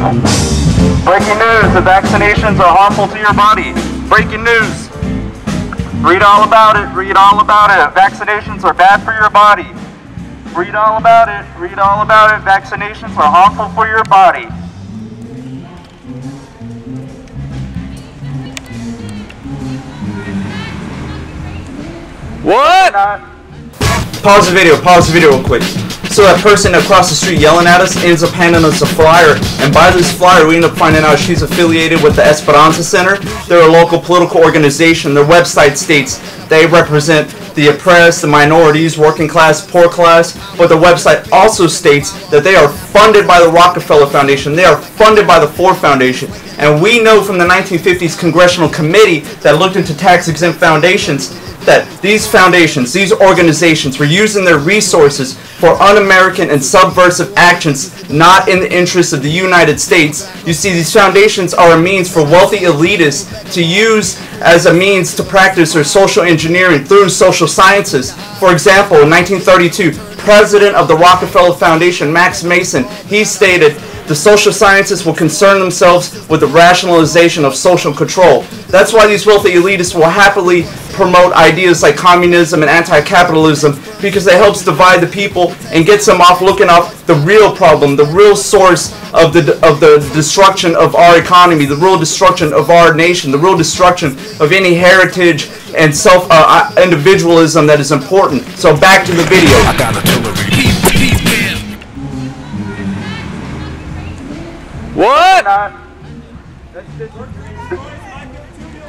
Breaking news, the vaccinations are harmful to your body. Breaking news. Read all about it, read all about it. Vaccinations are bad for your body. Read all about it, read all about it. Vaccinations are harmful for your body. What? Pause the video real quick. So that person across the street yelling at us ends up handing us a flyer, and by this flyer we end up finding out she's affiliated with the Esperanza Center. They're a local political organization. Their website states they represent the oppressed, the minorities, working class, poor class, but the website also states that they are funded by the Rockefeller Foundation. They are funded by the Ford Foundation. And we know from the 1950s Congressional Committee that looked into tax exempt foundations that these foundations, these organizations were using their resources for un-American and subversive actions not in the interests of the United States. You see, these foundations are a means for wealthy elitists to use as a means to practice their social engineering through social sciences. For example, in 1932, president of the Rockefeller Foundation, Max Mason, he stated, "The social sciences will concern themselves with the rationalization of social control." That's why these wealthy elitists will happily promote ideas like communism and anti-capitalism, because it helps divide the people and gets them off looking off the real problem, the real source of the destruction of our economy, the real destruction of our nation, the real destruction of any heritage and individualism that is important. So back to the video. What?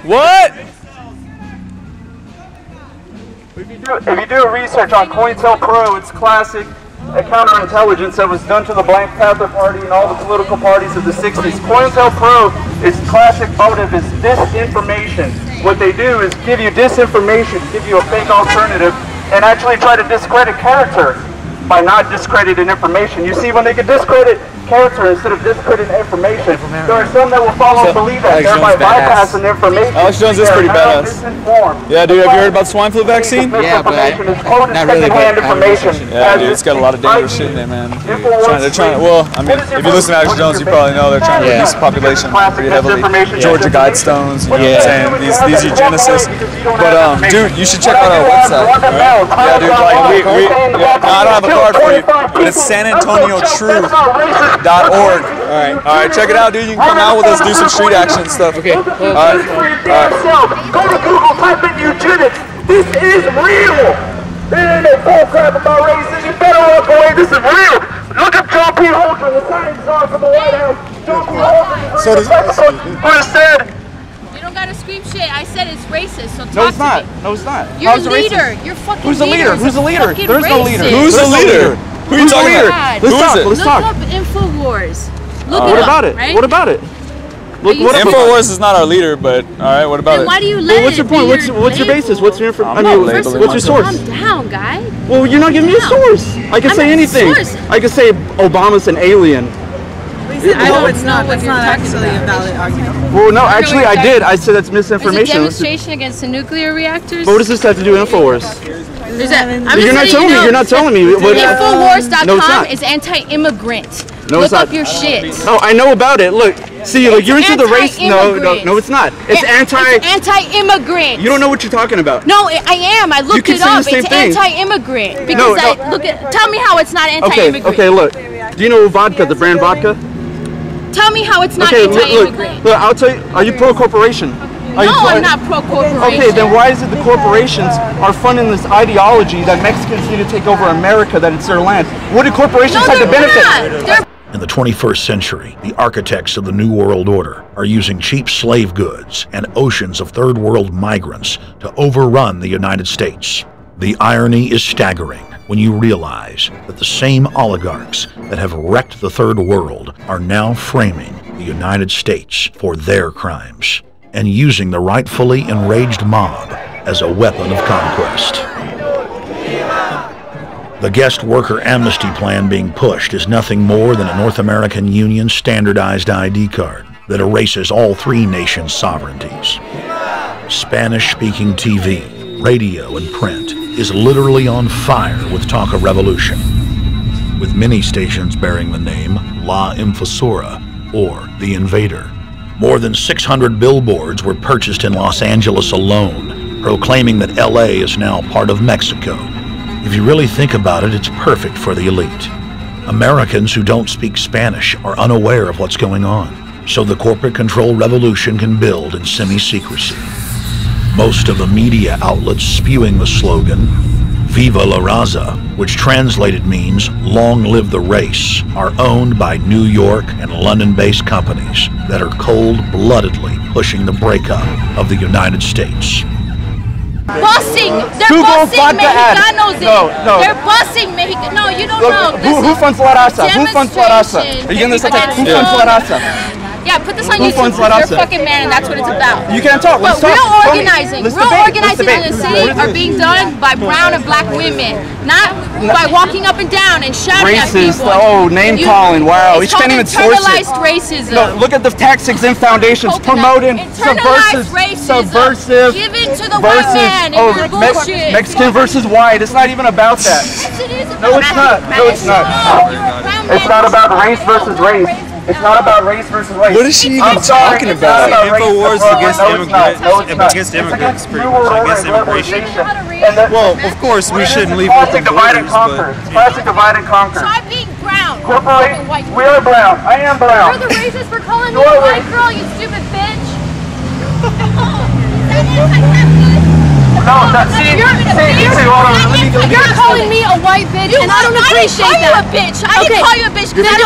What? If you do research on COINTELPRO, it's classic counterintelligence that was done to the Black Panther Party and all the political parties of the 60s. COINTELPRO, its classic motive is disinformation. What they do is give you disinformation, give you a fake alternative, and actually try to discredit character by not discrediting information. You see, when they can discredit character instead of discrediting information, there are some that will follow and believe that, thereby bypassing information. Alex Jones is pretty badass. Yeah, dude, have you heard about the swine flu vaccine? Yeah, but not really, but yeah, dude, it's got a lot of dangerous shit in there, man. They're trying, well, I mean, if you listen to Alex Jones, you probably know they're trying to reduce the population pretty heavily. Georgia Guidestones, you know what I'm saying? These eugenicists. But, dude, you should check out our website. Yeah, dude, like, I don't have a card for you, but it's SanAntonioTruth.org. Alright, check it out, dude. You can come out with us, do some street action stuff. Okay. Alright. Go to Google, type in eugenics. This is real. There ain't no bullcrap about racism. You better walk away. This is real. Look up John P. Holdren, the science czar from the White House. John P. Holdren. Who said? You don't gotta scream shit. I said it's racist, so talk No, it's to not. me. No, it's not. You're a leader. You're fucking Who's the leader? Who's the leader? There's no leader. Who's the leader? Who are you talking about? Let's talk. Look up InfoWars. Look what it about up, it? right? What about it? Look, InfoWars is not our leader, but alright, what about then it? why do you let what's your point? What's your basis? What's your information? I mean, what's your source? Calm down, guy. Well, you're not giving me a source. I can say anything. I can say Obama's an alien. I know it's not. That's not actually a valid argument. Well, no, actually, I did. I said that's misinformation. There's a demonstration against the nuclear reactors. But what does this have to do with InfoWars? You're not telling me. You're not telling me. InfoWars.com is anti-immigrant. Look up your shit. No, I know about it. Look, see, like you're into the race. No, it's not. It's anti-immigrant. You don't know what you're talking about. No, I am. I looked it up. It's anti-immigrant because tell me how it's not anti-immigrant. Okay, look. Do you know vodka, the brand vodka? Tell me how it's not anti-immigrant. Look, I'll tell you. Are you pro-corporation? No, I'm not pro-corporation. Okay, then why is it the corporations are funding this ideology that Mexicans need to take over America, that it's their land? What do corporations have to benefit? In the 21st century, the architects of the New World Order are using cheap slave goods and oceans of third world migrants to overrun the United States. The irony is staggering when you realize that the same oligarchs that have wrecked the third world are now framing the United States for their crimes and using the rightfully enraged mob as a weapon of conquest. The guest worker amnesty plan being pushed is nothing more than a North American Union standardized ID card that erases all three nations' sovereignties. Spanish-speaking TV, radio, and print is literally on fire with talk of revolution, with many stations bearing the name La Infosora, or the invader. More than 600 billboards were purchased in Los Angeles alone, proclaiming that LA is now part of Mexico. If you really think about it, it's perfect for the elite. Americans who don't speak Spanish are unaware of what's going on, so the corporate control revolution can build in semi-secrecy. Most of the media outlets spewing the slogan, Viva la Raza, which translated means long live the race, are owned by New York and London-based companies that are cold-bloodedly pushing the breakup of the United States. Busing! They're busing Mexicanos in! No. They're busing Mexicanos. No, you don't know. Who funds La Raza? Who funds La Raza? Are you getting this? Who funds La Raza? Yeah, put this on YouTube. You're a fucking man, and that's what it's about. You can't talk. Let's but talk. Real organizing in the city are being done by brown and black women, not by walking up and down and shouting at people. Oh, name calling. Wow, we can't even source it. Internalized racism. No, look at the Tax Exempt Foundations promoting subversive. Given to the white man. Oh, Mexican versus white. It's not even about that. Yes, it is. No, it's not. No, it's not. It's not about race versus race. It's not about race versus race. What is she even talking about? InfoWars against immigrants, pretty much against immigration. Well, of course, we shouldn't leave open borders, but... Classic divide and conquer. Try being brown. Corporate, we are brown. I am brown. You're the racist for calling me a white girl, you stupid bitch. No, you're calling me a white bitch, and I don't appreciate that. I didn't call you a bitch because I'm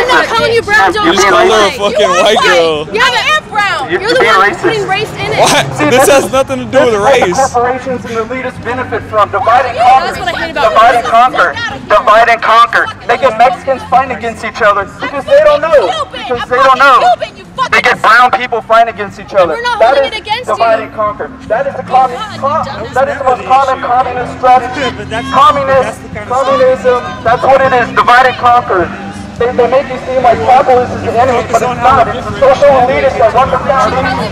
not calling you brown. Don't just call her a fucking white girl. Yeah, I am brown. You're the one putting race in it. What? This has nothing to do with race. Corporations and elitists benefit from divide and conquer. That's what I hate about divide and conquer. Divide and conquer. They get Mexicans fighting against each other because they don't know. Because they don't know. They get brown people fighting against each other. We're not holding it against you. Divide and conquer. That is the most common communist strategy. Communism, that's what it is, divide and conquer. They make you seem like capitalism is the enemy, but it's not. It's the social elitists that run the foundation.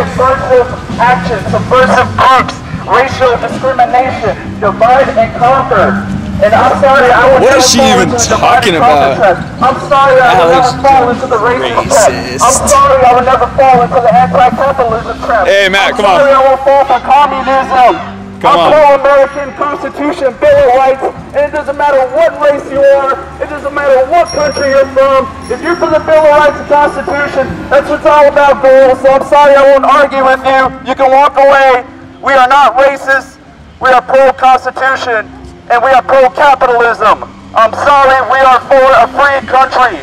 Subversive actions, subversive groups, racial discrimination, divide and conquer. And I'm sorry, I would What is she even talking about? I'm sorry, I would never fall into the racist trap. I'm sorry, I would never fall into the anti-capitalism trap. Hey, Matt, come on. I'm sorry, I won't fall for communism. I'm pro-American Constitution, Bill of Rights, and it doesn't matter what race you are, it doesn't matter what country you're from. If you're for the Bill of Rights and Constitution, that's what it's all about, girls. So I'm sorry, I won't argue with you. You can walk away. We are not racist. We are pro-Constitution, and we are pro-capitalism. I'm sorry, we are for a free country.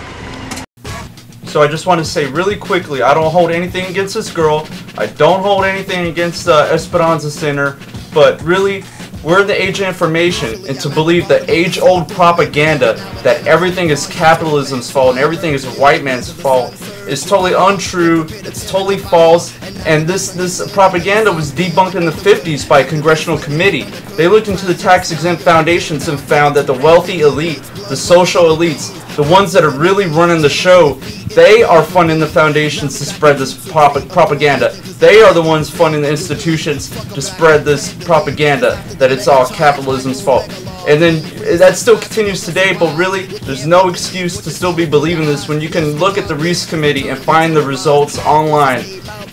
So I just want to say really quickly, I don't hold anything against this girl. I don't hold anything against the Esperanza Center. But really, we're in the age of information, and to believe the age-old propaganda that everything is capitalism's fault and everything is a white man's fault is totally untrue, it's totally false, and this propaganda was debunked in the 50s by a Congressional Committee. They looked into the Tax Exempt Foundations and found that the wealthy elite, the social elites, the ones that are really running the show, they are funding the foundations to spread this propaganda. They are the ones funding the institutions to spread this propaganda that it's all capitalism's fault. And then that still continues today, but really, there's no excuse to still be believing this when you can look at the Reece Committee and find the results online.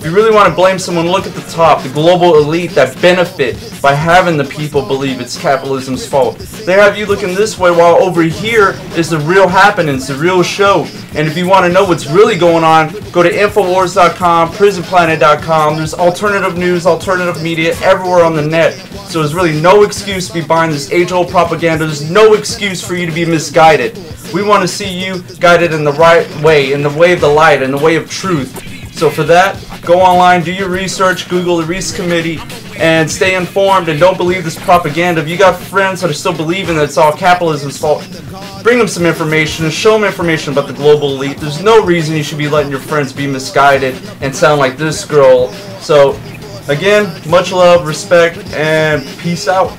If you really want to blame someone, look at the top, the global elite that benefit by having the people believe it's capitalism's fault. They have you looking this way, while over here is the real happenings, the real show. And if you want to know what's really going on, go to InfoWars.com, PrisonPlanet.com. There's alternative news, alternative media everywhere on the net. So there's really no excuse to be buying this age-old propaganda. There's no excuse for you to be misguided. We want to see you guided in the right way, in the way of the light, in the way of truth. So for that, go online, do your research, Google the Reece Committee, and stay informed, and don't believe this propaganda. If you got friends that are still believing that it's all capitalism's fault, bring them some information and show them information about the global elite. There's no reason you should be letting your friends be misguided and sound like this girl. So, again, much love, respect, and peace out.